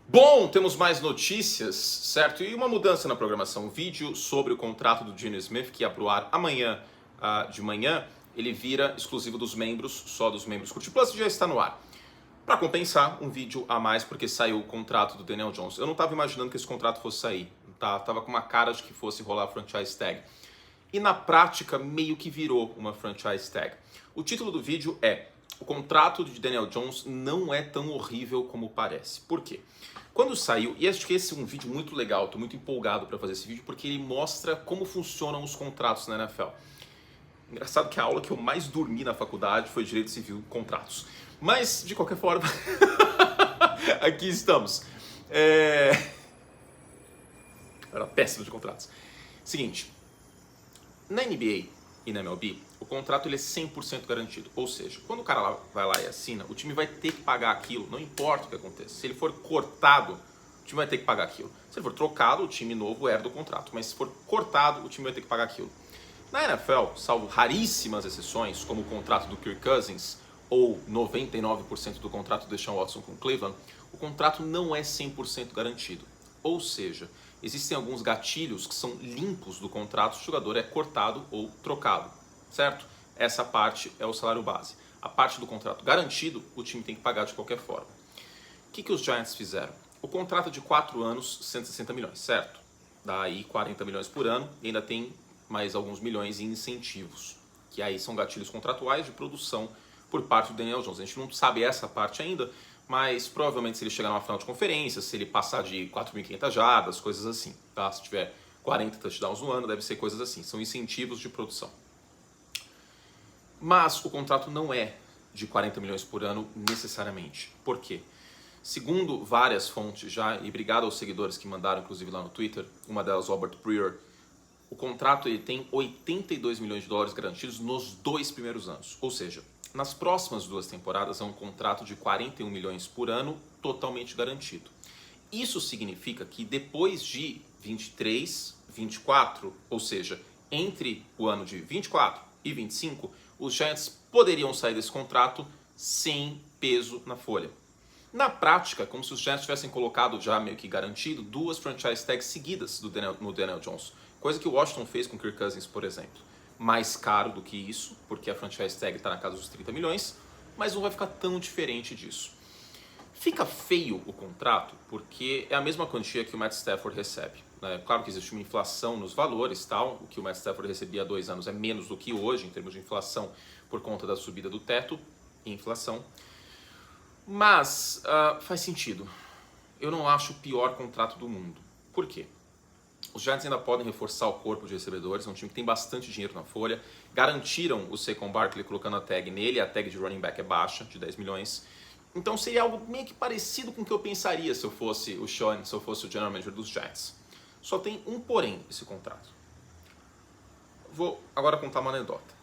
Bom, temos mais notícias, certo? E uma mudança na programação. Um vídeo sobre o contrato do Geno Smith, que ia pro ar amanhã de manhã, ele vira exclusivo dos membros, só dos membros Curti Plus, já está no ar. Para compensar, um vídeo a mais, porque saiu o contrato do Daniel Jones. Eu não estava imaginando que esse contrato fosse sair, tá? Tava com uma cara de que fosse rolar a franchise tag. E na prática, meio que virou uma franchise tag. O título do vídeo é: o contrato de Daniel Jones não é tão horrível como parece. Por quê? Quando saiu, e acho que esse é um vídeo muito legal, estou muito empolgado para fazer esse vídeo, porque ele mostra como funcionam os contratos na NFL. Engraçado que a aula que eu mais dormi na faculdade foi Direito Civil e Contratos. Mas, de qualquer forma, aqui estamos. Era péssimo de contratos. Seguinte, na NBA e na MLB, o contrato ele é 100% garantido. Ou seja, quando o cara vai lá e assina, o time vai ter que pagar aquilo, não importa o que aconteça. Se ele for cortado, o time vai ter que pagar aquilo. Se ele for trocado, o time novo herda o contrato. Mas se for cortado, o time vai ter que pagar aquilo. Na NFL, salvo raríssimas exceções, como o contrato do Kirk Cousins ou 99% do contrato do Deshaun Watson com Cleveland, o contrato não é 100% garantido. Ou seja, existem alguns gatilhos que são limpos do contrato, o jogador é cortado ou trocado, certo? Essa parte é o salário base. A parte do contrato garantido, o time tem que pagar de qualquer forma. O que os Giants fizeram? O contrato de 4 anos, 160 milhões, certo? Dá aí 40 milhões por ano e ainda tem mais alguns milhões em incentivos, que aí são gatilhos contratuais de produção por parte do Daniel Jones. A gente não sabe essa parte ainda, mas provavelmente se ele chegar numa final de conferência, se ele passar de 4.500 jardas, coisas assim, tá? Se tiver 40 touchdowns no ano, deve ser coisas assim, são incentivos de produção. Mas o contrato não é de 40 milhões por ano necessariamente. Por quê? Segundo várias fontes já, e obrigado aos seguidores que mandaram inclusive lá no Twitter, uma delas, Robert Brewer, o contrato ele tem 82 milhões de dólares garantidos nos 2 primeiros anos. Ou seja, nas próximas 2 temporadas é um contrato de 41 milhões por ano totalmente garantido. Isso significa que depois de 23, 24, ou seja, entre o ano de 24 e 25, os Giants poderiam sair desse contrato sem peso na folha. Na prática, como se os Giants tivessem colocado já meio que garantido 2 franchise tags seguidas no Daniel Jones. Coisa que o Washington fez com o Kirk Cousins, por exemplo. Mais caro do que isso, porque a franchise tag está na casa dos 30 milhões, mas não vai ficar tão diferente disso. Fica feio o contrato, porque é a mesma quantia que o Matt Stafford recebe. Né? Claro que existe uma inflação nos valores, tal. O que o Matt Stafford recebia há 2 anos é menos do que hoje, em termos de inflação, por conta da subida do teto e inflação. Mas faz sentido. Eu não acho o pior contrato do mundo. Por quê? Os Giants ainda podem reforçar o corpo de recebedores, é um time que tem bastante dinheiro na folha. Garantiram o Saquon Barkley colocando a tag nele, a tag de running back é baixa, de 10 milhões. Então seria algo meio que parecido com o que eu pensaria se eu fosse o Sean, se eu fosse o general manager dos Giants. Só tem um porém esse contrato. Vou agora contar uma anedota.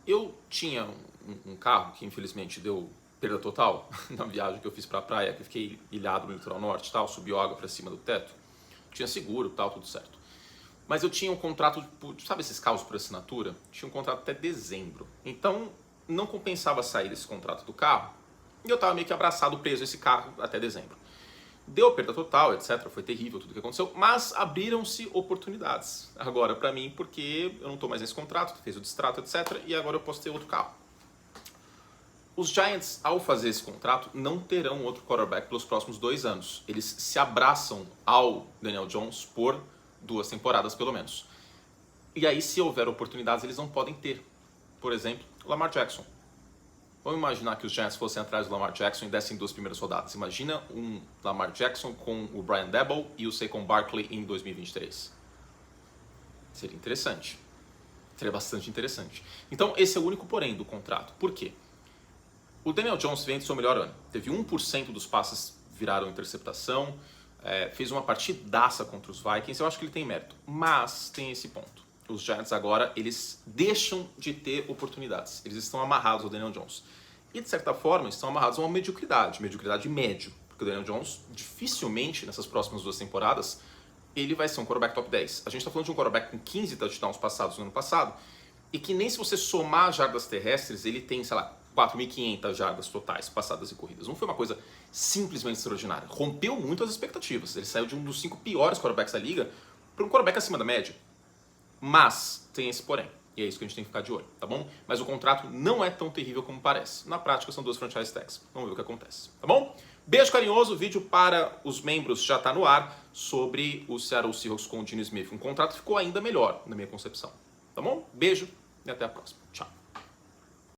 Eu tinha um carro que infelizmente deu perda total na viagem que eu fiz para a praia, que eu fiquei ilhado no litoral norte, tal, subiu água para cima do teto. Tinha seguro, tal, tudo certo. Mas eu tinha um contrato, sabe esses carros por assinatura? Tinha um contrato até dezembro. Então, não compensava sair desse contrato do carro. E eu estava meio que abraçado, preso a esse carro até dezembro. Deu perda total, etc. Foi terrível tudo que aconteceu. Mas abriram-se oportunidades agora para mim, porque eu não estou mais nesse contrato, fez o distrato, etc. E agora eu posso ter outro carro. Os Giants, ao fazer esse contrato, não terão outro quarterback pelos próximos 2 anos. Eles se abraçam ao Daniel Jones por 2 temporadas, pelo menos. E aí, se houver oportunidades, eles não podem ter. Por exemplo, o Lamar Jackson. Vamos imaginar que os Giants fossem atrás do Lamar Jackson e dessem 2 primeiras rodadas. Imagina um Lamar Jackson com o Brian Daboll e o Saquon Barkley em 2023. Seria interessante. Seria bastante interessante. Então, esse é o único porém do contrato. Por quê? O Daniel Jones vem do seu melhor ano. Teve 1% dos passes viraram interceptação, fez uma partidaça contra os Vikings. Eu acho que ele tem mérito, mas tem esse ponto. Os Giants agora, eles deixam de ter oportunidades. Eles estão amarrados ao Daniel Jones. E, de certa forma, estão amarrados a uma mediocridade médio. Porque o Daniel Jones, dificilmente, nessas próximas 2 temporadas, ele vai ser um quarterback top 10. A gente está falando de um quarterback com 15 touchdowns passados no ano passado, e que nem se você somar jardas terrestres, ele tem, sei lá, 4.500 jardas totais passadas e corridas. Não foi uma coisa simplesmente extraordinária. Rompeu muito as expectativas. Ele saiu de um dos 5 piores quarterbacks da liga para um quarterback acima da média. Mas tem esse porém. E é isso que a gente tem que ficar de olho, tá bom? Mas o contrato não é tão terrível como parece. Na prática, são 2 franchise tags. Vamos ver o que acontece, tá bom? Beijo carinhoso. O vídeo para os membros já está no ar sobre o Seattle Seahawks com o Geno Smith. Um contrato que ficou ainda melhor, na minha concepção. Tá bom? Beijo e até a próxima. Tchau.